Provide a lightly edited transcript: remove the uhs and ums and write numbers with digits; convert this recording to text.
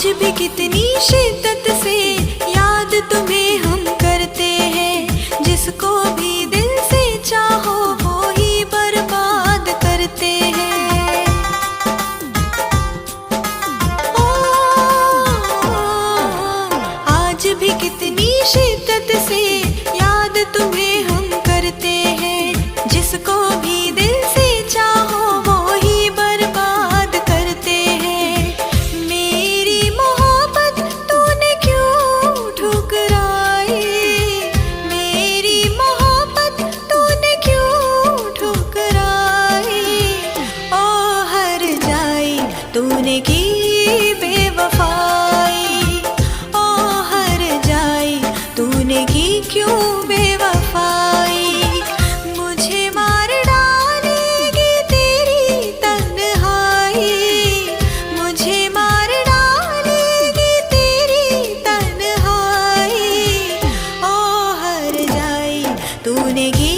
आज भी कितनी शिद्दत से याद तुम्हें हम करते हैं। जिसको भी दिल से चाहो वो ही बर्बाद करते हैं। ओ, आज भी कितनी शिद्दत से याद तुम्हें हम करते हैं। जिसको भी दिल से चाहो वो ही बर्बाद करते हैं। मेरी मोहब्बत तूने क्यों ठुकराई? मेरी मोहब्बत तूने क्यों ठुकराई? ओ हर जाई तूने की बेवफाई। ओ हर जाई तूने की क्यों बेवफाई? मुझे मार डालेगी तेरी तन्हाई। मुझे मार डालेगी तेरी तन्हाई। ओ हर जाई तूने की